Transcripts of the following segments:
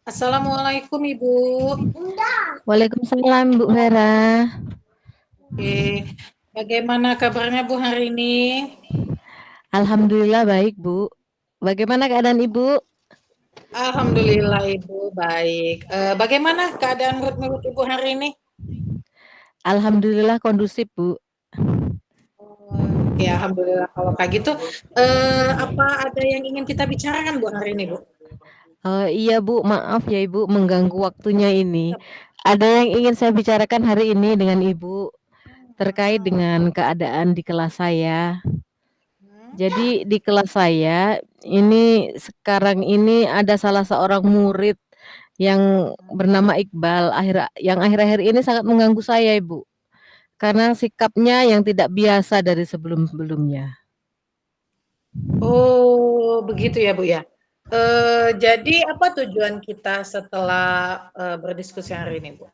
Assalamualaikum Ibu. Waalaikumsalam Bu Vera. Oke, bagaimana kabarnya Bu hari ini? Alhamdulillah baik Bu. Bagaimana keadaan Ibu? Alhamdulillah Ibu baik. Bagaimana keadaan menurut Ibu hari ini? Alhamdulillah kondusif Bu. Oke, alhamdulillah kalau kayak gitu. Apa ada yang ingin kita bicarakan Bu hari ini Bu? Iya Bu, maaf ya Ibu mengganggu waktunya ini. Ada yang ingin saya bicarakan hari ini dengan Ibu terkait dengan keadaan di kelas saya. Hmm? Jadi di kelas saya ini sekarang ini ada salah seorang murid yang bernama Iqbal yang akhir-akhir ini sangat mengganggu saya Ibu. Karena sikapnya yang tidak biasa dari sebelum-sebelumnya. Oh, begitu ya Bu ya. Jadi apa tujuan kita setelah berdiskusi hari ini Bu?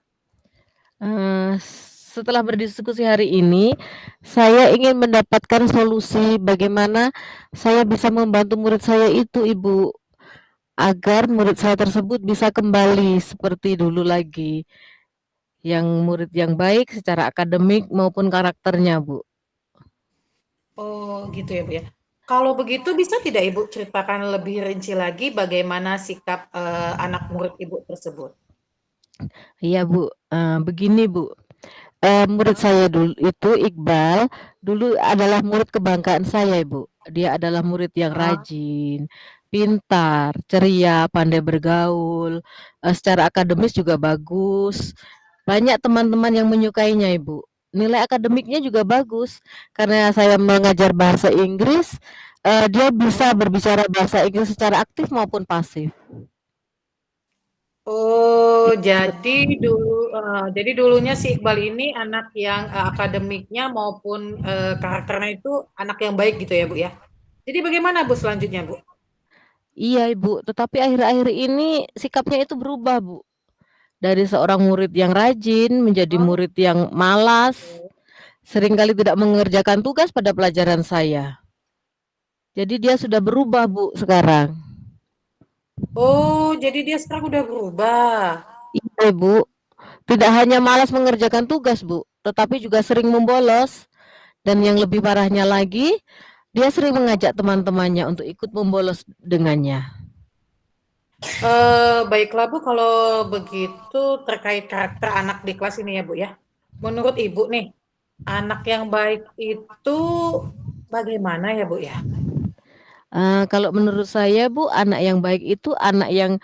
Setelah berdiskusi hari ini, saya ingin mendapatkan solusi bagaimana saya bisa membantu murid saya itu, Ibu, agar murid saya tersebut bisa kembali seperti dulu lagi, yang murid yang baik secara akademik maupun karakternya, Bu. Oh, gitu ya, Bu, ya. Kalau begitu bisa tidak Ibu ceritakan lebih rinci lagi bagaimana sikap, anak murid Ibu tersebut? Iya, Bu, begini, Bu, murid saya dulu itu Iqbal, dulu adalah murid kebanggaan saya, Ibu. Dia adalah murid yang Heeh. rajin, pintar, ceria, pandai bergaul, secara akademis juga bagus. Banyak teman-teman yang menyukainya, Ibu. Nilai akademiknya juga bagus, karena saya mengajar bahasa Inggris, dia bisa Mhm. berbicara bahasa Inggris secara aktif maupun pasif. Oh, Seperti jadi dulunya si Iqbal ini anak yang, akademiknya maupun, karakternya itu anak yang baik gitu ya, Bu, ya? Jadi bagaimana, Bu, selanjutnya, Bu? iya, Ibu, tetapi akhir-akhir ini sikapnya itu berubah, Bu. Dari seorang murid yang rajin menjadi Oh, murid yang malas, oke. seringkali tidak mengerjakan tugas pada pelajaran saya. Jadi dia sudah berubah, Bu, sekarang. Oh, jadi dia sekarang udah berubah? Iya, Bu. Tidak hanya malas mengerjakan tugas, Bu, tetapi juga sering membolos. Dan yang lebih parahnya lagi, dia sering mengajak teman-temannya untuk ikut membolos dengannya. Baiklah Bu, kalau begitu terkait karakter anak di kelas ini ya Bu ya. Menurut Ibu nih, anak yang baik itu bagaimana ya Bu ya? Kalau menurut saya, Bu, anak yang baik itu anak yang,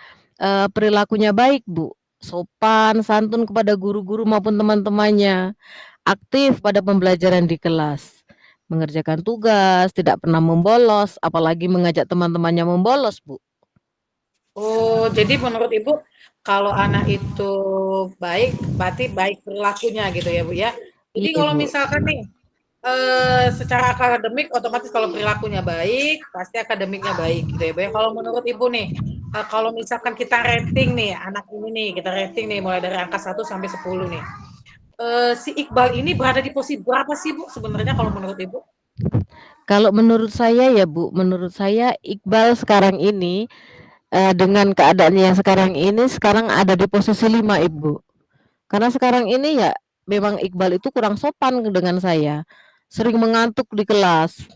perilakunya baik, Bu. Sopan, santun kepada guru-guru maupun teman-temannya. Aktif pada pembelajaran di kelas, mengerjakan tugas, tidak pernah membolos, apalagi mengajak teman-temannya membolos, Bu. Oh, jadi menurut Ibu kalau anak itu baik, berarti baik perilakunya gitu ya Bu ya. Jadi Iya, kalau Bu. misalkan nih secara akademik otomatis kalau perilakunya baik, pasti akademiknya baik gitu ya Bu ya. Kalau menurut Ibu nih, kalau misalkan kita rating nih anak ini nih, kita rating nih mulai dari angka 1 sampai 10 nih. Si Iqbal ini berada di posisi berapa sih Bu sebenarnya kalau menurut Ibu? Kalau menurut saya ya, Bu, menurut saya Iqbal sekarang ini, dengan keadaannya yang sekarang ini, sekarang ada di posisi 5, Ibu. Karena sekarang ini ya, memang Iqbal itu kurang sopan dengan saya, sering mengantuk di kelas,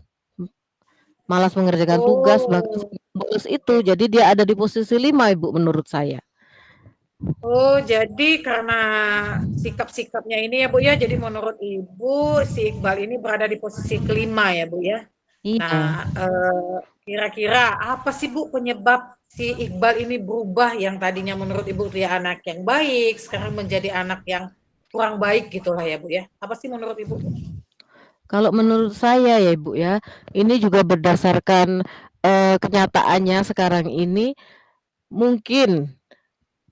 malas mengerjakan tugas, bahkan Oh, sering bolos itu. oke. Jadi dia ada di posisi 5, Ibu, menurut saya. Oh, jadi karena sikap-sikapnya ini ya Bu ya, jadi menurut Ibu si Iqbal ini berada di posisi kelima ya Bu ya. Iya. Nah, kira-kira apa sih Bu penyebab si Iqbal ini berubah yang tadinya menurut Ibu dia anak yang baik, sekarang menjadi anak yang kurang baik gitulah ya Bu ya. Apa sih menurut Ibu? Kalau menurut saya ya Ibu ya, ini juga berdasarkan, kenyataannya sekarang ini mungkin,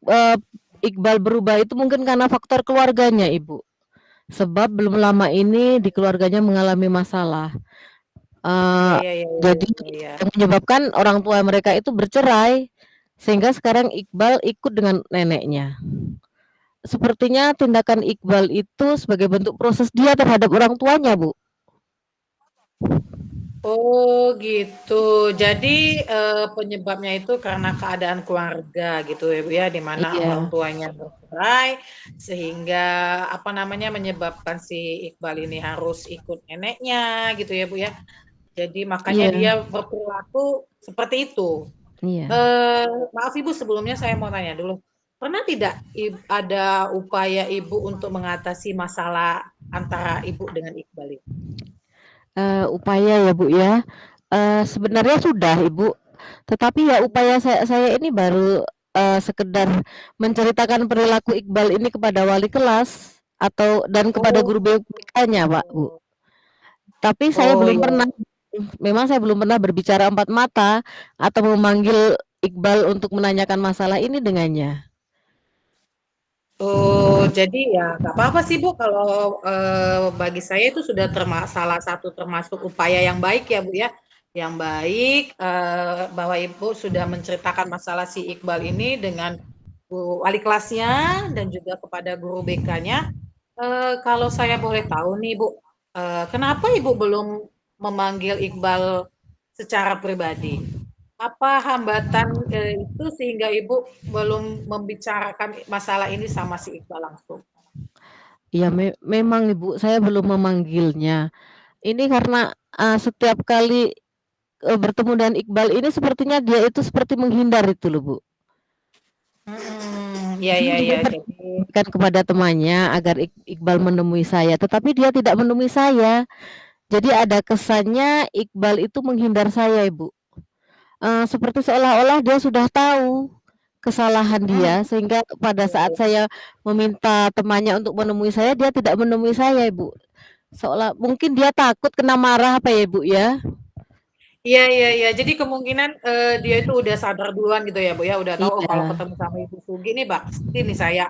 eee, Iqbal berubah itu mungkin karena faktor keluarganya Ibu. Sebab belum lama ini di keluarganya mengalami masalah, Ya eee, ya ya ya jadi ya ya. yang menyebabkan orang tua mereka itu bercerai, sehingga sekarang Iqbal ikut dengan neneknya. Sepertinya tindakan Iqbal itu sebagai bentuk proses dia terhadap orang tuanya, Bu. Oh gitu. Jadi, penyebabnya itu karena keadaan keluarga gitu ya, Bu, ya, di mana orang Iya, tuanya bercerai, sehingga apa namanya, menyebabkan si Iqbal ini harus ikut neneknya gitu ya, Bu, ya. Jadi makanya iya, dia berperilaku seperti itu. iya. Maaf Ibu, sebelumnya saya mau tanya dulu, pernah tidak ada upaya Ibu untuk mengatasi masalah antara Ibu dengan Iqbal ini? Upaya ya, Bu, ya, sebenarnya sudah, Ibu, tetapi ya upaya saya ini baru, sekedar menceritakan perilaku Iqbal ini kepada wali kelas atau dan kepada Oh guru BK-nya, Pak, Bu. gitu. Tapi saya Oh belum ya. pernah memang saya belum pernah berbicara empat mata atau memanggil Iqbal untuk menanyakan masalah ini dengannya. Oh, jadi ya nggak apa-apa sih Bu kalau bagi saya itu sudah salah satu termasuk upaya yang baik ya Bu ya, yang baik bahwa Ibu sudah menceritakan masalah si Iqbal ini dengan guru wali kelasnya dan juga kepada guru BK-nya. Kalau saya boleh tahu nih Bu, kenapa Ibu belum memanggil Iqbal secara pribadi? Apa hambatan, itu sehingga Ibu belum membicarakan masalah ini sama si Iqbal langsung? Ya memang Ibu, saya belum memanggilnya. Ini karena, setiap kali, bertemu dengan Iqbal ini sepertinya dia itu seperti menghindar itu loh, Bu. Mhm, iya Saya iya juga iya, pernah jadi menyampaikan kepada temannya agar Iqbal menemui saya, tetapi dia tidak menemui saya. Jadi ada kesannya Iqbal itu menghindar saya, Ibu. Seperti seolah-olah dia sudah tahu kesalahan mhm, dia, sehingga pada iya saat iya. saya meminta temannya untuk menemui saya, dia tidak menemui saya, Ibu. Seolah mungkin dia takut kena marah apa ya, Ibu, ya? Iya iya iya, jadi kemungkinan, dia itu udah sadar duluan gitu ya, Bu, ya, udah tahu, oh kalau Iya, ketemu sama Ibu Sugi nih pasti nih saya,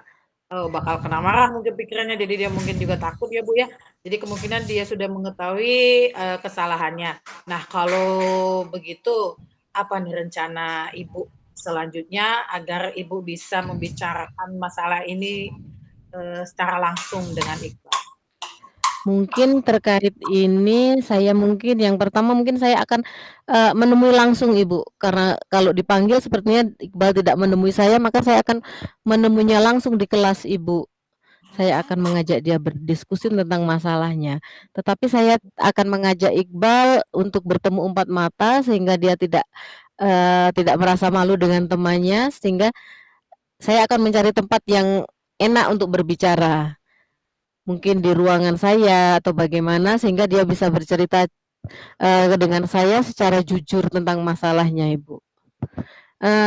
bakal kena marah mungkin pikirannya, jadi dia mungkin juga takut ya, Bu, ya. Jadi kemungkinan dia sudah mengetahui, kesalahannya. Nah kalau begitu, apa nih rencana Ibu selanjutnya agar Ibu bisa membicarakan masalah ini, secara langsung dengan Iqbal? mungkin terkait ini saya mungkin yang pertama mungkin saya akan, menemui langsung, Ibu, karena kalau dipanggil sepertinya Iqbal tidak menemui saya, maka saya akan menemuinya langsung di kelas, Ibu. Saya akan mengajak dia berdiskusi tentang masalahnya, tetapi saya akan mengajak Iqbal untuk bertemu empat mata sehingga dia tidak merasa malu dengan temannya, sehingga saya akan mencari tempat yang enak untuk berbicara. Mungkin di ruangan saya atau bagaimana sehingga dia bisa bercerita, dengan saya secara jujur tentang masalahnya, Ibu.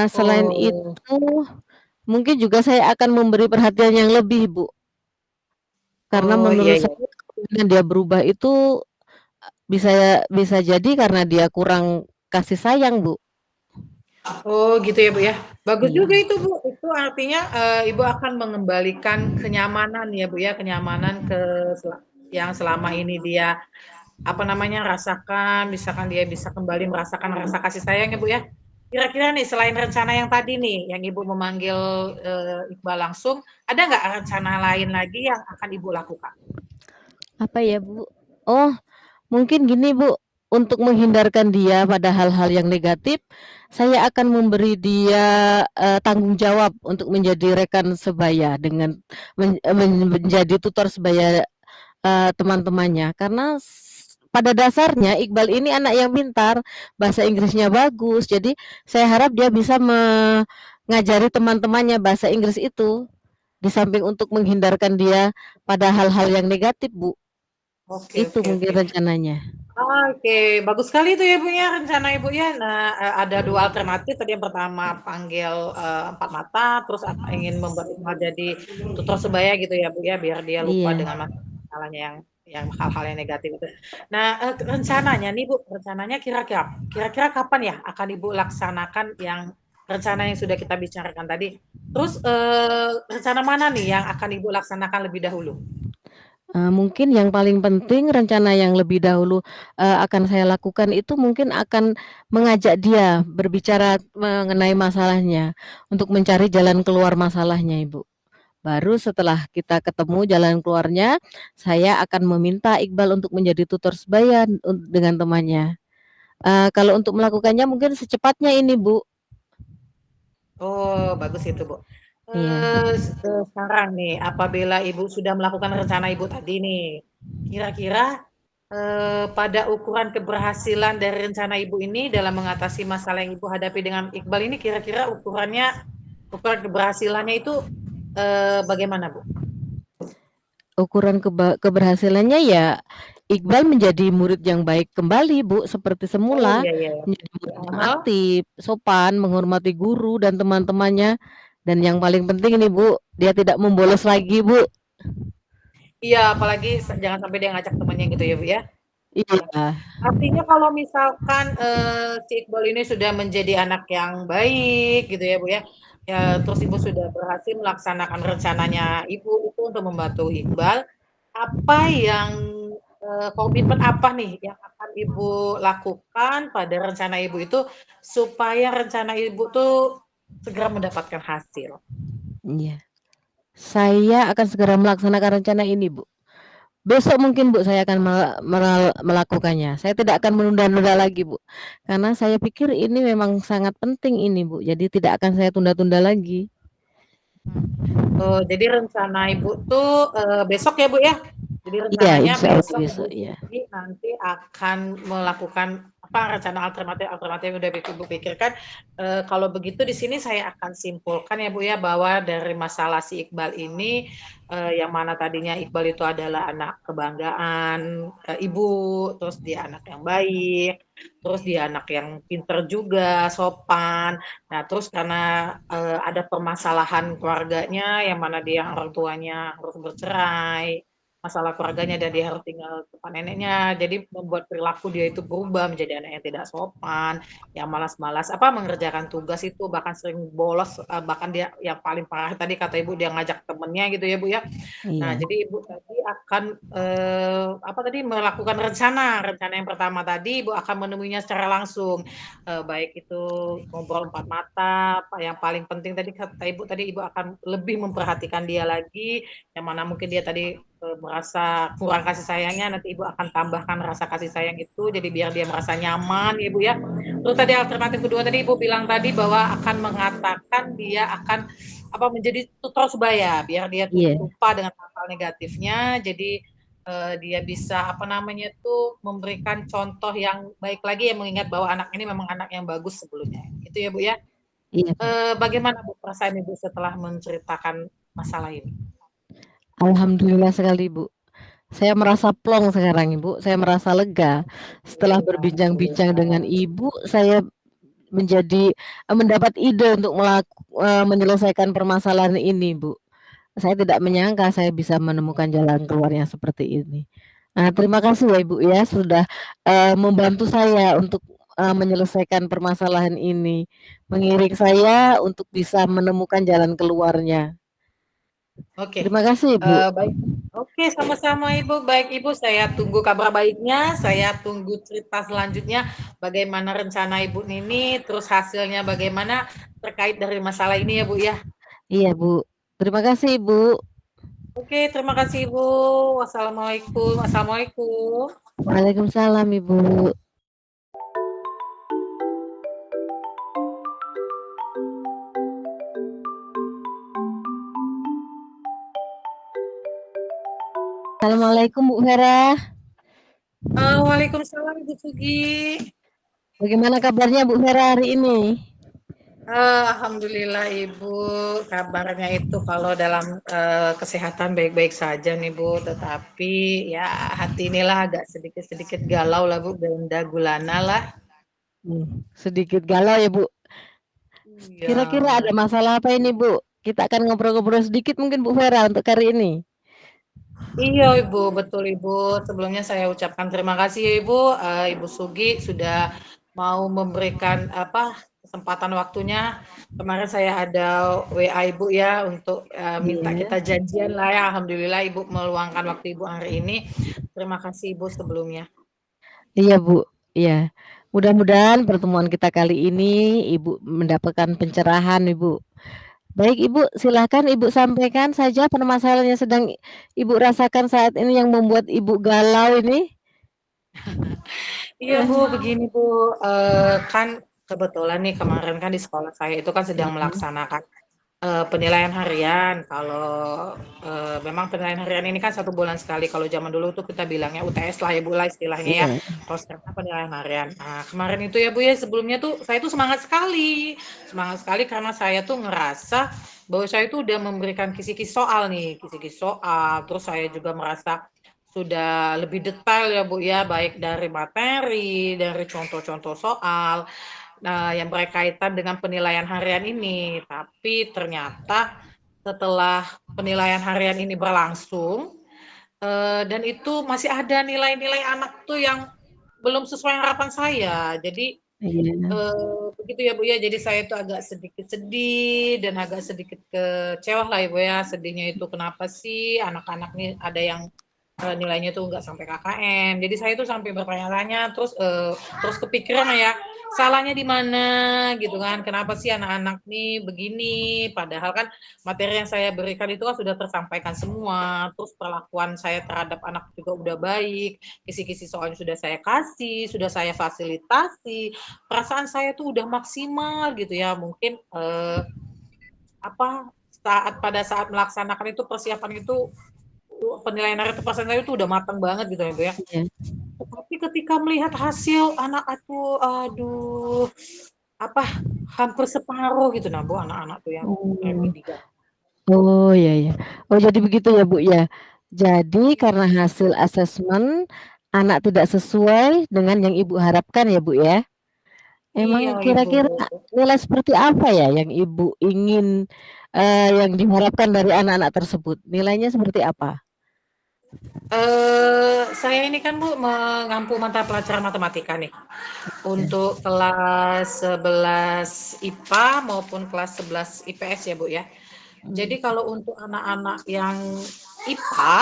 Selain Oh. itu, mungkin juga saya akan memberi perhatian yang lebih, Bu, karena Oh, iya menurut iya. saya kemungkinan dia berubah itu bisa bisa jadi karena dia kurang kasih sayang, Bu. Oh gitu ya Bu ya. Bagus juga Iya, itu Bu. Itu artinya Ibu akan mengembalikan kenyamanan ya Bu ya, kenyamanan yang selama ini dia apa namanya rasakan, misalkan dia bisa kembali merasakan rasa kasih sayang ya Bu ya. Kira-kira nih selain rencana yang tadi nih, yang Ibu memanggil Iqbal langsung, ada nggak rencana lain lagi yang akan Ibu lakukan? apa ya, Bu? Oh, mungkin gini, Bu, untuk menghindarkan dia pada hal-hal yang negatif, saya akan memberi dia, tanggung jawab untuk menjadi rekan sebaya dengan menjadi tutor sebaya, teman-temannya. Karena pada dasarnya Iqbal ini anak yang pintar, bahasa Inggrisnya bagus, jadi saya harap dia bisa mengajari teman-temannya bahasa Inggris itu, di samping untuk menghindarkan dia pada hal-hal yang negatif, Bu. Oke Itu oke mungkin oke. rencananya. Oke, bagus sekali itu ya Bu ya, rencana Ibu ya. Nah, ada 2 alternatif tadi yang pertama panggil, empat mata, terus ingin membuat Iqbal jadi tutor sebaya gitu ya Bu ya, biar dia lupa Iya. dengan masalahnya yang hal-hal yang negatif itu. Nah, rencananya nih Bu, rencananya kira-kira kapan ya akan Ibu laksanakan yang rencana yang sudah kita bicarakan tadi? Terus, rencana mana nih yang akan Ibu laksanakan lebih dahulu? Mungkin yang paling penting rencana yang lebih dahulu, akan saya lakukan itu mungkin akan mengajak dia berbicara mengenai masalahnya, untuk mencari jalan keluar masalahnya, Ibu. Baru setelah kita ketemu jalan keluarnya, saya akan meminta Iqbal untuk menjadi tutor sebaya dengan temannya. Kalau untuk melakukannya mungkin secepatnya ini, Bu. Oh, bagus itu, Bu. Iya. Sekarang nih, apabila Ibu sudah melakukan rencana Ibu tadi nih, kira-kira pada ukuran keberhasilan dari rencana Ibu ini dalam mengatasi masalah yang Ibu hadapi dengan Iqbal ini, kira-kira ukuran keberhasilannya itu bagaimana, Bu? Ukuran keberhasilannya ya Iqbal menjadi murid yang baik kembali, Bu, seperti Oh, semula, iya, iya. menjadi murid yang Heeh. aktif, sopan, menghormati guru dan teman-temannya, dan yang paling penting ini, Bu, dia tidak membolos lagi, Bu. Iya, apalagi jangan sampai dia ngajak temannya gitu ya, Bu ya. Ya. Iya, Artinya kalau misalkan si Iqbal ini sudah menjadi anak yang baik gitu ya Bu ya, ya terus Ibu sudah berhasil melaksanakan rencananya Ibu itu untuk membantu Iqbal, apa yang komitmen apa nih yang akan Ibu lakukan pada rencana Ibu itu supaya rencana Ibu tuh segera mendapatkan hasil? iya. Saya akan segera melaksanakan rencana ini, Bu. Besok mungkin, Bu, saya akan melakukannya. Saya tidak akan menunda-nunda lagi, Bu. Karena saya pikir ini memang sangat penting ini, Bu. Jadi tidak akan saya tunda-tunda lagi. Oh, jadi rencana Ibu tuh besok ya Bu ya? Jadi Iya, rencananya insya Allah besok Ibu besok, ya. Sugi nanti akan melakukan apa rencana alternatif yang udah Ibu pikirkan. Kalau begitu di sini saya akan simpulkan ya Bu ya bahwa dari masalah si Iqbal ini yang mana tadinya Iqbal itu adalah anak kebanggaan Ibu, terus dia anak yang baik, terus dia anak yang pinter juga, sopan. Nah, terus karena ada permasalahan keluarganya yang mana dia orang tuanya harus bercerai, masalah keluarganya dan dia harus tinggal tempat neneknya, jadi membuat perilaku dia itu berubah menjadi anak yang tidak sopan, yang malas-malas apa mengerjakan tugas itu bahkan sering bolos, bahkan dia yang paling parah tadi kata ibu dia ngajak temennya gitu ya bu ya. Nah, Iya, jadi Ibu tadi akan apa tadi melakukan rencana yang pertama tadi Ibu akan menemuinya secara langsung, baik itu ngobrol empat mata, yang paling penting tadi kata Ibu tadi Ibu akan lebih memperhatikan dia lagi, yang mana mungkin dia tadi merasa kurang kasih sayangnya, nanti Ibu akan tambahkan rasa kasih sayang itu, jadi biar dia merasa nyaman, ya Ibu ya. Terus tadi alternatif kedua tadi Ibu bilang tadi bahwa akan mengatakan dia akan apa menjadi tutor sebaya biar dia tuh iya, lupa dengan hal-hal negatifnya jadi dia bisa apa namanya tuh memberikan contoh yang baik lagi yang mengingat bahwa anak ini memang anak yang bagus sebelumnya itu ya Bu ya. iya, Bu. Bagaimana Bu perasaan Ibu setelah menceritakan masalah ini? Alhamdulillah sekali, Bu. Saya merasa plong sekarang, Ibu. Saya merasa lega. Setelah Alhamdulillah, berbincang-bincang dengan alhamdulillah. Ibu, saya mendapat ide untuk menyelesaikan permasalahan ini, Bu. Saya tidak menyangka saya bisa menemukan jalan keluar yang seperti ini. Nah, terima kasih ya, Ibu, ya, sudah, membantu saya untuk, menyelesaikan permasalahan ini, mengiring saya untuk bisa menemukan jalan keluarnya. Oke, Terima kasih, Ibu. baik. Oke, sama-sama Ibu. Baik Ibu, saya tunggu kabar baiknya, saya tunggu cerita selanjutnya, bagaimana rencana Ibu ini, terus hasilnya bagaimana terkait dari masalah ini ya Bu ya. Iya, Bu. Terima kasih, Ibu. Oke, terima kasih Ibu. Wassalamualaikum. Assalamualaikum. Waalaikumsalam, Ibu. Assalamualaikum, Bu Vera. Waalaikumsalam Ibu Sugi. Bagaimana kabarnya Bu Vera hari ini? Alhamdulillah Ibu, kabarnya itu kalau dalam kesehatan baik-baik saja nih Bu, tetapi ya hati inilah agak sedikit-sedikit galau lah Bu, gonta gulana lah. Sedikit galau ya, Bu. Iya. Kira-kira ada masalah apa ini, Bu? Kita akan ngobrol-ngobrol sedikit mungkin Bu Vera untuk hari ini. Iya Ibu, betul Ibu. Sebelumnya saya ucapkan terima kasih ya Ibu, Ibu Sugi sudah mau memberikan apa kesempatan waktunya. Kemarin saya ada WA Ibu ya untuk minta Iya. kita janjian lah ya. Alhamdulillah Ibu meluangkan waktu Ibu hari ini. Terima kasih Ibu sebelumnya. Iya, Bu. Iya. Mudah-mudahan pertemuan kita kali ini Ibu mendapatkan pencerahan, Ibu. Baik, Ibu, silakan Ibu sampaikan saja permasalahan yang sedang Ibu rasakan saat ini yang membuat Ibu galau ini. Iya Bu, begini Bu, kan kebetulan nih kemarin kan di sekolah saya itu kan sedang Mhm, melaksanakan penilaian harian. Kalau memang penilaian harian ini kan 1 bulan sekali. Kalau zaman dulu tuh kita bilangnya UTS lah ya Bu lah istilahnya ya. iya Kalau sekarang kan penilaian harian. Nah kemarin itu ya Bu ya sebelumnya tuh saya tuh semangat sekali karena saya tuh ngerasa bahwa saya tuh udah memberikan kisi-kisi soal nih, kisi-kisi soal. Terus saya juga merasa sudah lebih detail ya Bu ya, baik dari materi, dari contoh-contoh soal, nah yang berkaitan dengan penilaian harian ini. Tapi ternyata setelah penilaian harian ini berlangsung, dan itu masih ada nilai-nilai anak tuh yang belum sesuai harapan saya. Jadi iya, begitu ya Bu ya, jadi saya tuh agak sedikit sedih dan agak sedikit kecewa lah ya Bu ya. Sedihnya itu kenapa sih anak-anak nih ada yang nilainya tuh nggak sampai KKM. Jadi saya tuh sampai bertanya-tanya, terus kepikiran ya, salahnya di mana gitu kan? Kenapa sih anak-anak nih begini? Padahal kan materi yang saya berikan itu kan sudah tersampaikan semua. Terus perlakuan saya terhadap anak juga udah baik, kisi-kisi soalnya sudah saya kasih, sudah saya fasilitasi. Perasaan saya tuh udah maksimal gitu ya. Mungkin apa pada saat melaksanakan itu persiapan itu penilaian dari persen saya itu udah matang banget gitu ya Bu ya. iya. Tapi ketika melihat hasil anak aku, aduh, apa hampir separuh gitu nah Bu anak-anak tuh yang Oh. remedi. Oh, ya ya. Oh, jadi begitu ya, Bu, ya. Jadi karena hasil asesmen anak tidak sesuai dengan yang Ibu harapkan ya, Bu, ya? Iya Emang Ibu. kira-kira nilai seperti apa ya yang Ibu ingin, yang diharapkan dari anak-anak tersebut? Nilainya seperti apa? Saya ini kan Bu mengampu mata pelajaran matematika nih Ya, untuk kelas 11 IPA maupun kelas 11 IPS ya Bu ya. Jadi mmm, kalau untuk anak-anak yang IPA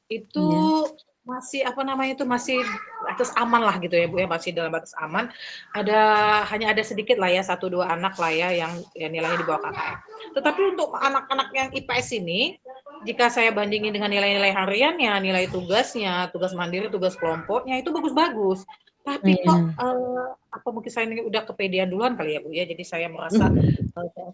itu iya masih apa namanya itu masih batas aman lah gitu ya Bu ya, masih dalam batas aman. Hanya ada sedikit lah ya, 1, 2 anak lah ya yang ya nilainya di bawah KKM. Tetapi untuk anak-anak yang IPS ini, jika saya bandingin dengan nilai-nilai hariannya, nilai tugasnya, tugas mandiri, tugas kelompoknya itu bagus-bagus. Tapi kok iya, apa mungkin saya ini udah kepedean duluan kali ya Bu ya, jadi saya merasa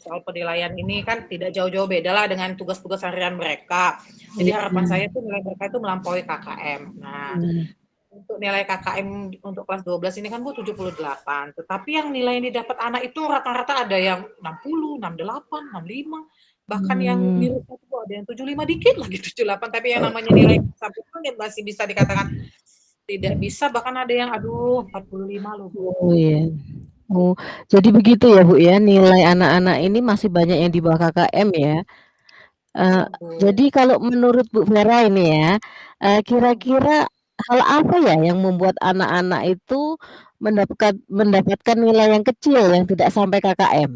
soal penilaian ini kan tidak jauh-jauh beda lah dengan tugas-tugas harian mereka. Jadi harapan iya, saya tuh nilai mereka itu melampaui KKM. Nah, iya, untuk nilai KKM untuk kelas 12 ini kan Bu 78. Tetapi yang nilai yang didapat anak itu rata-rata ada yang 60, 68, 65. Bahkan yang mmm, mirip itu ada yang 75 dikit lagi 78. Tapi yang namanya nilai sampai masih bisa dikatakan tidak bisa. Bahkan ada yang aduh 45 loh Bu. oh, iya. Oh, jadi begitu ya, Bu, ya, nilai anak-anak ini masih banyak yang di bawah KKM ya? Eee, Iya Bu. jadi kalau menurut Bu Vera ini ya, kira-kira hal apa ya yang membuat anak-anak itu mendapatkan nilai yang kecil yang tidak sampai KKM?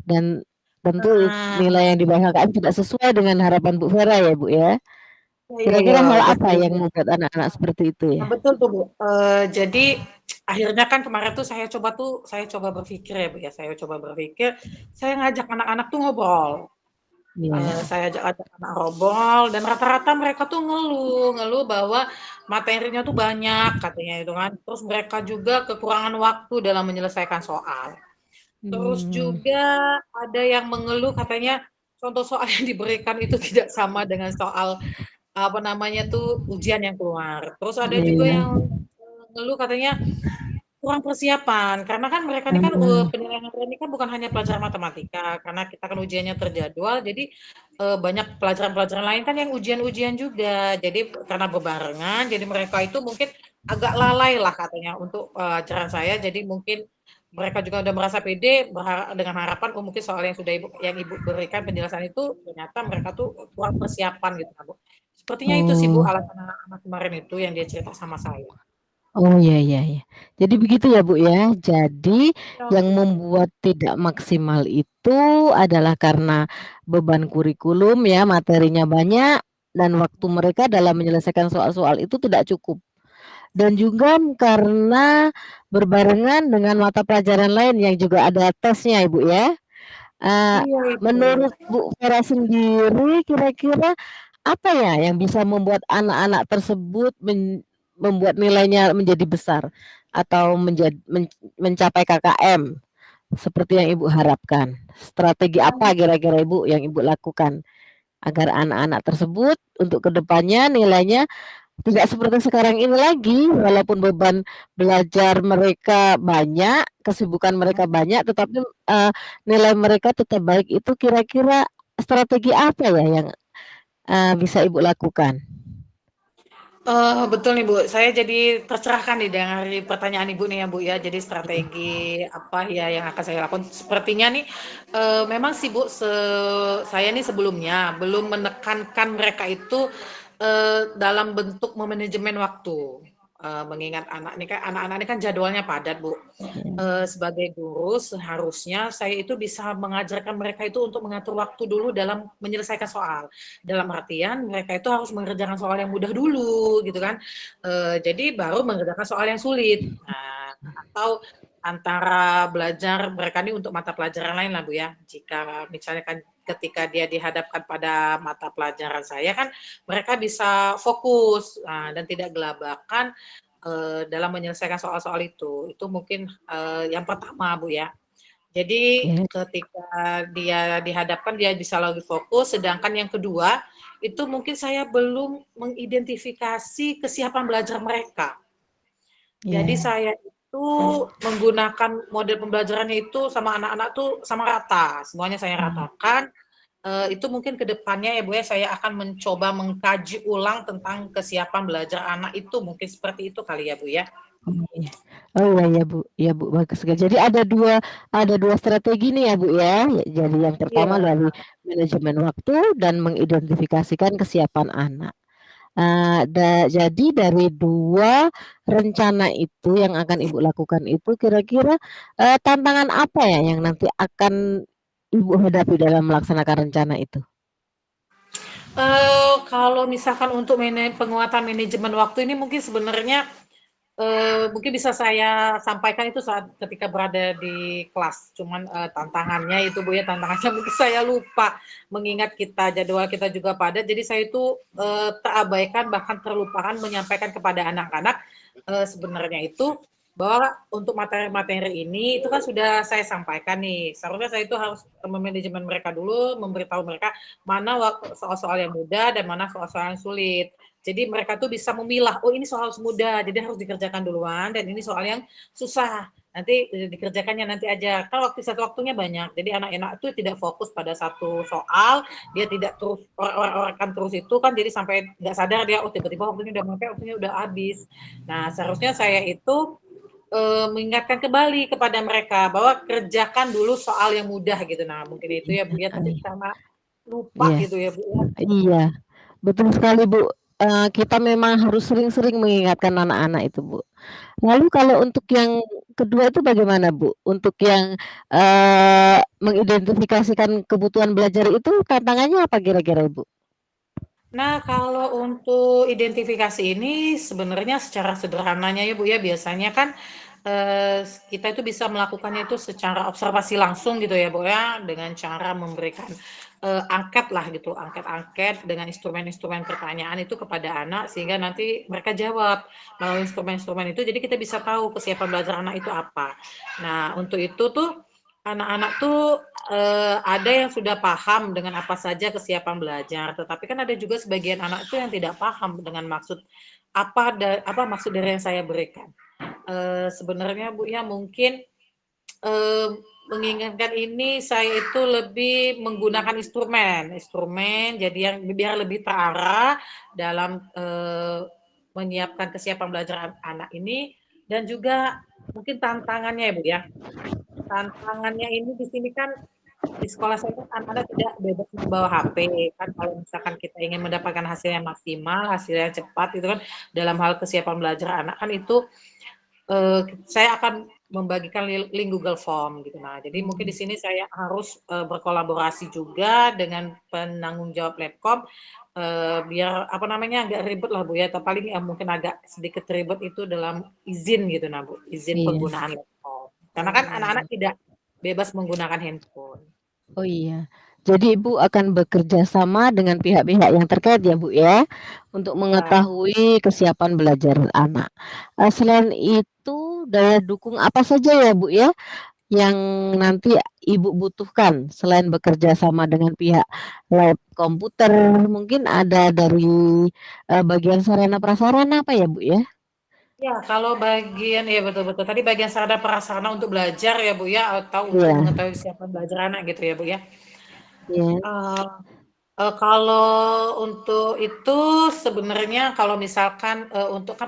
Dan tentu Nah, nilai yang di bawah KKM tidak sesuai dengan harapan Bu Vera ya, Bu, ya? iya iya Kira-kira hal apa betul yang Bu. membuat anak-anak seperti itu Nah, ya? betul tuh Bu. Jadi akhirnya kan kemarin tuh saya coba berpikir ya Bu ya, saya coba berpikir, saya ngajak anak-anak tuh ngobrol. Iya, Saya ajak-ajak anak ngobrol dan rata-rata mereka tuh ngeluh, ngeluh bahwa materinya tuh banyak katanya itu kan. Terus mereka juga kekurangan waktu dalam menyelesaikan soal. Terus mmm, juga ada yang mengeluh katanya contoh soal yang diberikan itu tidak sama dengan soal apa namanya tuh ujian yang keluar. Terus ada juga iya, yang ngeluh katanya kurang persiapan karena kan mereka ini kan ah, penilaian ini kan bukan hanya pelajaran matematika karena kita kan ujiannya terjadwal jadi banyak pelajaran-pelajaran lain kan yang ujian-ujian juga jadi karena berbarengan jadi mereka itu mungkin agak lalai lah katanya untuk pelajaran saya jadi mungkin mereka juga udah merasa pede dengan harapan oh mungkin soal yang sudah ibu berikan penjelasan itu ternyata mereka tuh kurang persiapan gitu kan Bu. Sepertinya itu sih Bu oh. alasan anak-anak kemarin itu yang dia cerita sama saya. Oh, ya ya ya. Jadi begitu ya, Bu, ya. Jadi Ya, yang Bu. membuat tidak maksimal itu adalah karena beban kurikulum ya, materinya banyak dan waktu mereka dalam menyelesaikan soal-soal itu tidak cukup. Dan juga karena berbarengan dengan mata pelajaran lain yang juga ada tesnya, Ibu, ya. Eee, Iya itu. menurut Bu Vera sendiri kira-kira apa ya yang bisa membuat anak-anak tersebut membuat nilainya menjadi besar atau mencapai KKM seperti yang Ibu harapkan? Strategi apa kira-kira Ibu yang Ibu lakukan agar anak-anak tersebut untuk kedepannya nilainya tidak seperti sekarang ini lagi, walaupun beban belajar mereka banyak, kesibukan mereka banyak, tetapi nilai mereka tetap baik. Itu kira-kira strategi apa ya yang bisa Ibu lakukan? Betul nih Bu, saya jadi tercerahkan nih dari pertanyaan Ibu nih ya Bu ya. Jadi strategi apa ya yang akan saya lakukan? Sepertinya nih memang sih Bu, saya nih sebelumnya belum menekankan mereka itu dalam bentuk memanajemen waktu. Mengingat anak-anak ini kan jadwalnya padat Bu. Ya, Sebagai guru seharusnya saya itu bisa mengajarkan mereka itu untuk mengatur waktu dulu dalam menyelesaikan soal. Dalam artian mereka itu harus mengerjakan soal yang mudah dulu gitu kan. Jadi baru mengerjakan soal yang sulit. Nah, atau antara belajar mereka ini untuk mata pelajaran lain lah Bu ya. Jika misalnya kan ketika dia dihadapkan pada mata pelajaran saya kan mereka bisa fokus dan tidak gelabakan dalam menyelesaikan soal-soal itu. Itu mungkin yang pertama, Bu ya. Jadi ya, ketika dia dihadapkan dia bisa lagi fokus, sedangkan yang kedua itu mungkin saya belum mengidentifikasi kesiapan belajar mereka. Jadi ya. saya itu menggunakan model pembelajarannya itu sama anak-anak tuh sama rata, semuanya saya ratakan. Itu mungkin ke depannya ya Bu ya, saya akan mencoba mengkaji ulang tentang kesiapan belajar anak itu, mungkin seperti itu kali ya Bu ya? Oh iya. Oh iya ya Bu, ya Bu bagus sekali. Jadi ada dua strategi nih ya Bu ya. Jadi yang pertama Iya. dari manajemen waktu dan mengidentifikasikan kesiapan anak. Jadi dari 2 rencana itu yang akan Ibu lakukan itu kira-kira, tantangan apa ya yang nanti akan Ibu hadapi dalam melaksanakan rencana itu? Kalau misalkan untuk penguatan manajemen waktu ini mungkin sebenarnya mungkin bisa saya sampaikan itu saat ketika berada di kelas. Cuman tantangannya itu Bu ya, tantangannya mungkin saya lupa mengingat jadwal kita juga padat. Jadi saya itu terabaikan bahkan terlupakan menyampaikan kepada anak-anak sebenarnya itu bahwa untuk materi-materi ini itu kan sudah saya sampaikan nih. Seharusnya saya itu harus memanajemen mereka dulu, memberitahu mereka mana soal-soal yang mudah dan mana soal-soal yang sulit. Jadi mereka tuh bisa memilah, oh ini soal mudah, jadi harus dikerjakan duluan, dan ini soal yang susah, nanti dikerjakannya nanti aja. Kan waktunya banyak, jadi anak-anak tuh tidak fokus pada satu soal, dia tidak terus orang-orang terus itu kan, jadi sampai nggak sadar dia, oh tiba-tiba waktunya udah habis. Nah seharusnya saya itu mengingatkan kembali kepada mereka bahwa kerjakan dulu soal yang mudah gitu. Nah mungkin itu ya Bu ya, tapi karena lupa Iya, gitu ya Bu ya. iya, betul sekali Bu, kita memang harus sering-sering mengingatkan anak-anak itu Bu. Lalu kalau untuk yang kedua itu bagaimana Bu? Untuk yang, mengidentifikasikan kebutuhan belajar itu tantangannya apa kira-kira Ibu? Nah, kalau untuk identifikasi ini sebenarnya secara sederhananya ya Bu ya, biasanya kan kita itu bisa melakukannya itu secara observasi langsung gitu ya Bu ya, dengan cara memberikan angket lah gitu, angket-angket dengan instrumen-instrumen pertanyaan itu kepada anak sehingga nanti mereka jawab melalui instrumen-instrumen itu, jadi kita bisa tahu kesiapan belajar anak itu apa. Nah, untuk itu tuh anak-anak tuh ada yang sudah paham dengan apa saja kesiapan belajar, tetapi kan ada juga sebagian anak itu yang tidak paham dengan maksud apa maksud dari yang saya berikan. Sebenarnya Bu ya mungkin mengingatkan ini saya itu lebih menggunakan instrumen jadi yang biar lebih terarah dalam menyiapkan kesiapan belajar anak ini dan juga mungkin tantangannya ya Bu ya. Tantangannya ini di sini kan di sekolah saya kan anak-anak tidak bebas membawa HP kan kalau misalkan kita ingin mendapatkan hasil yang maksimal, hasil yang cepat itu kan dalam hal kesiapan belajar anak kan itu saya akan membagikan link Google Form gitu. Nah, jadi mungkin di sini saya harus berkolaborasi juga dengan penanggung jawab Labcom biar apa namanya agak ribet lah Bu ya. Atau paling ya mungkin agak sedikit ribet itu dalam izin gitu nah Bu, izin Iya. penggunaan laptop. Karena kan anak-anak tidak bebas menggunakan handphone. Oh iya. Jadi Ibu akan bekerja sama dengan pihak-pihak yang terkait ya Bu ya, untuk Ya. mengetahui kesiapan belajar anak. Selain itu daya dukung apa saja ya Bu ya, yang nanti Ibu butuhkan selain bekerja sama dengan pihak lab komputer, mungkin ada dari, bagian sarana prasarana apa ya Bu ya? Ya, kalau bagian ya betul betul. Tadi bagian sarana prasarana untuk belajar ya Bu ya, atau untuk Iya mengetahui kesiapan belajar anak gitu ya Bu ya. iya Eee kalau untuk itu sebenarnya kalau misalkan, untuk kan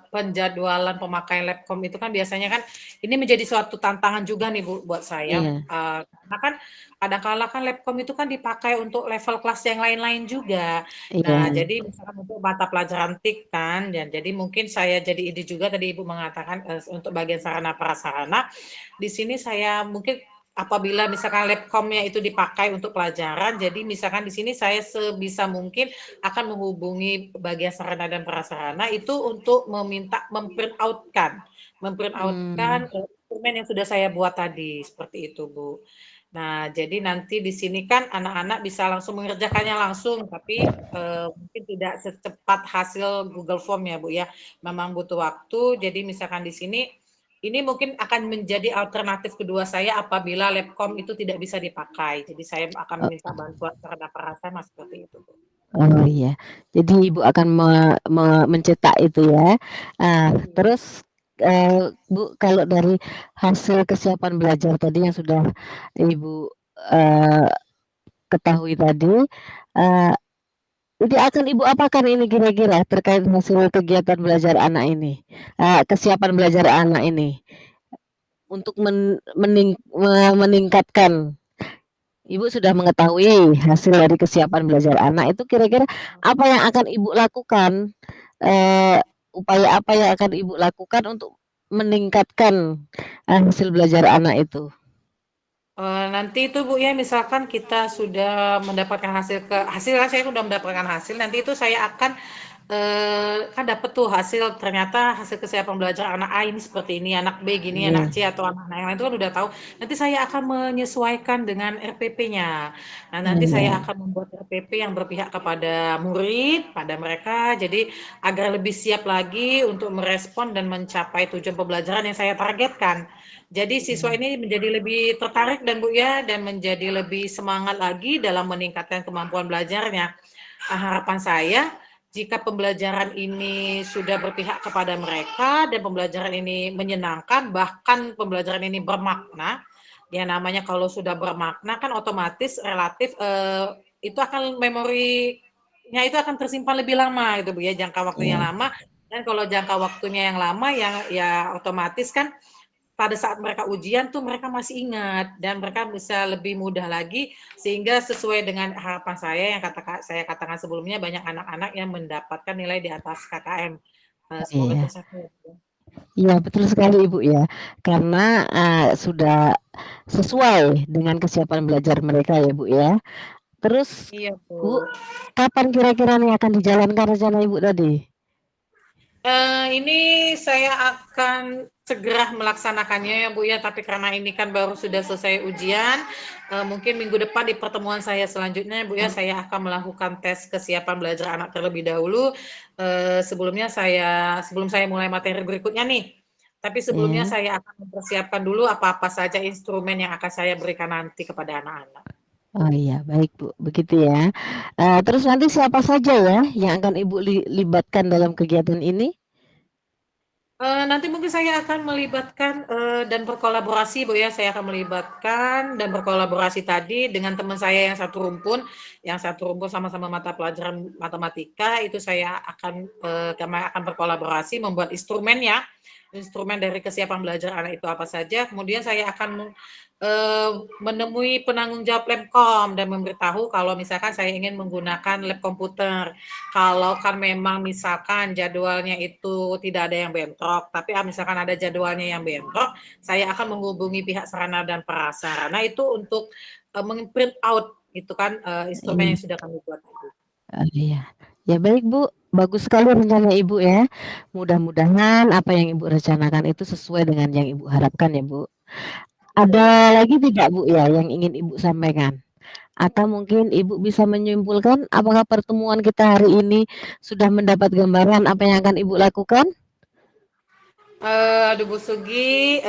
penjadwalan pemakaian Labcom itu kan biasanya kan ini menjadi suatu tantangan juga nih Bu buat saya, iya karena kan kadang kala kan Labcom itu kan dipakai untuk level kelas yang lain-lain juga. Nah, iya, jadi misalkan untuk mata pelajaran TIK kan dan jadi mungkin saya jadi ide juga tadi Ibu mengatakan, untuk bagian sarana prasarana, di sini saya mungkin apabila misalkan Labcom-nya itu dipakai untuk pelajaran, jadi misalkan di sini saya sebisa mungkin akan menghubungi bagian sarana dan prasarana itu untuk meminta mmm, memprint out-kan dokumen yang sudah saya buat tadi, seperti itu, Bu. Nah, jadi nanti di sini kan anak-anak bisa langsung mengerjakannya langsung, tapi mungkin tidak secepat hasil Google Form ya, Bu ya. Memang butuh waktu, jadi misalkan di sini ini mungkin akan menjadi alternatif kedua saya apabila Labcom itu tidak bisa dipakai. Jadi saya akan o meminta bantuan sarana prasarana seperti itu, Bu. oh iya. Jadi Ibu akan mencetak itu ya. Iya. Terus, Bu, kalau dari hasil kesiapan belajar tadi yang sudah Ibu, eee, ketahui tadi, eee, ini akan Ibu apakan ini kira-kira terkait hasil kegiatan belajar anak ini? Kesiapan belajar anak ini untuk meningkatkan. Ibu sudah mengetahui hasil dari kesiapan belajar anak itu kira-kira apa yang akan Ibu lakukan, eee, upaya apa yang akan Ibu lakukan untuk meningkatkan, hasil belajar anak itu? Nanti itu Bu ya, misalkan kita sudah mendapatkan hasil kan saya sudah mendapatkan hasil, nanti itu saya akan, kan dapat tuh hasil, ternyata hasil kesiapan belajar anak A ini seperti ini, anak B gini, anak Iya C atau anak yang lain itu kan udah tahu. Nanti saya akan menyesuaikan dengan RPP-nya. Nah, nanti saya iya akan membuat RPP yang berpihak kepada murid, pada mereka, jadi agar lebih siap lagi untuk merespon dan mencapai tujuan pembelajaran yang saya targetkan. Jadi siswa iya ini menjadi lebih tertarik dan Bu ya, dan menjadi lebih semangat lagi dalam meningkatkan kemampuan belajarnya. Harapan saya jika pembelajaran ini sudah berpihak kepada mereka dan pembelajaran ini menyenangkan, bahkan pembelajaran ini bermakna, ya namanya kalau sudah bermakna kan otomatis relatif itu akan memorinya itu akan tersimpan lebih lama gitu Bu ya, jangka waktunya iya lama dan kalau jangka waktunya yang lama yang ya otomatis kan pada saat mereka ujian tuh mereka masih ingat dan mereka bisa lebih mudah lagi sehingga sesuai dengan harapan saya yang saya katakan sebelumnya banyak anak-anak yang mendapatkan nilai di atas KKM. Semoga iya. tercapai. Iya betul sekali Ibu ya, karena, sudah sesuai dengan kesiapan belajar mereka ya Bu ya. Terus Iya, Bu, Bu. kapan kira-kira nih akan dijalankan rencana Ibu tadi? Ini saya akan segera melaksanakannya ya Bu ya, tapi karena ini kan baru sudah selesai ujian, mungkin minggu depan di pertemuan saya selanjutnya Bu ya, saya akan melakukan tes kesiapan belajar anak terlebih dahulu. Sebelum saya mulai materi berikutnya nih. Tapi sebelumnya Iya. saya akan mempersiapkan dulu apa-apa saja instrumen yang akan saya berikan nanti kepada anak-anak. Oh iya, baik Bu, begitu ya. Terus nanti siapa saja ya yang akan Ibu libatkan dalam kegiatan ini? Nanti mungkin saya akan melibatkan, dan berkolaborasi Bu ya, saya akan melibatkan dan berkolaborasi tadi dengan teman saya yang satu rumpun sama-sama mata pelajaran matematika, itu saya akan, kami akan berkolaborasi membuat instrumennya, instrumen dari kesiapan belajar anak itu apa saja, kemudian saya akan, menemui penanggung jawab Labcom dan memberitahu kalau misalkan saya ingin menggunakan lab komputer. Kalau kan memang misalkan jadwalnya itu tidak ada yang bentrok, tapi misalkan ada jadwalnya yang bentrok, saya akan menghubungi pihak sarana dan prasarana itu untuk meng-print out itu kan instrumen Iya, yang sudah kami buat tadi. iya. Ya baik Bu, bagus sekali rencana Ibu ya. Mudah-mudahan apa yang Ibu rencanakan itu sesuai dengan yang Ibu harapkan ya Bu. Iya, Ada Bu. lagi tidak Bu ya yang ingin Ibu sampaikan? Atau mungkin Ibu bisa menyimpulkan apakah pertemuan kita hari ini sudah mendapat gambaran apa yang akan Ibu lakukan? Aduh Bu Sugi,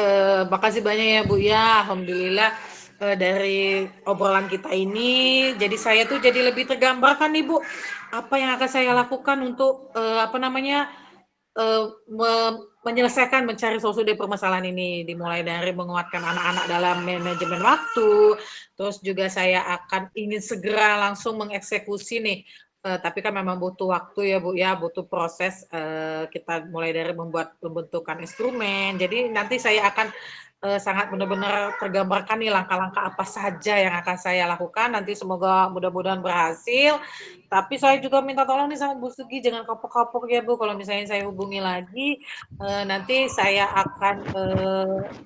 makasih banyak ya Bu ya. Alhamdulillah dari obrolan kita ini, jadi saya tuh jadi lebih tergambarkan nih Bu, apa yang akan saya lakukan untuk apa namanya menyelesaikan, mencari solusi dari permasalahan ini. Dimulai dari menguatkan anak-anak dalam manajemen waktu, terus juga saya akan ingin segera langsung mengeksekusi nih. Tapi kan memang butuh waktu ya Bu ya, butuh proses kita mulai dari membuat pembentukan instrumen. Jadi nanti saya akan sangat benar-benar tergambarkan nih langkah-langkah apa saja yang akan saya lakukan. Nanti semoga mudah-mudahan berhasil. Tapi saya juga minta tolong nih sama Bu Sugi, jangan kapok-kapok ya Bu. Kalau misalnya saya hubungi lagi, nanti saya akan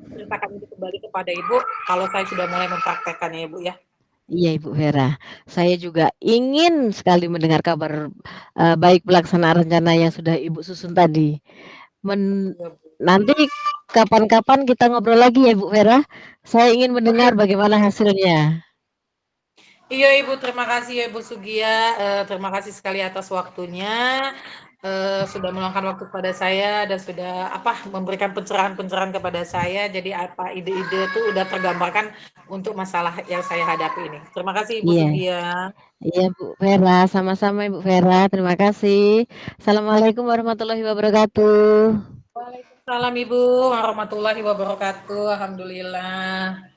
ceritakan itu kembali kepada Ibu kalau saya sudah mulai mempraktekkannya ya Bu ya. Iya Ibu Vera, saya juga ingin sekali mendengar kabar baik pelaksanaan rencana yang sudah Ibu susun tadi. Men- Iya, Bu. Nanti kapan-kapan kita ngobrol lagi ya Bu Vera. Saya ingin mendengar Oke. bagaimana hasilnya. Iya Ibu, terima kasih ya Ibu Sugia. Terima kasih sekali atas waktunya. Sudah meluangkan waktu kepada saya dan sudah memberikan pencerahan-pencerahan kepada saya. Jadi apa ide-ide itu udah tergambarkan untuk masalah yang saya hadapi ini. Terima kasih Ibu Iya, Sugia. iya Bu Vera, sama-sama Ibu Vera. Terima kasih. Assalamualaikum warahmatullahi wabarakatuh. Waalaikumsalam Ibu warahmatullahi wabarakatuh. Alhamdulillah.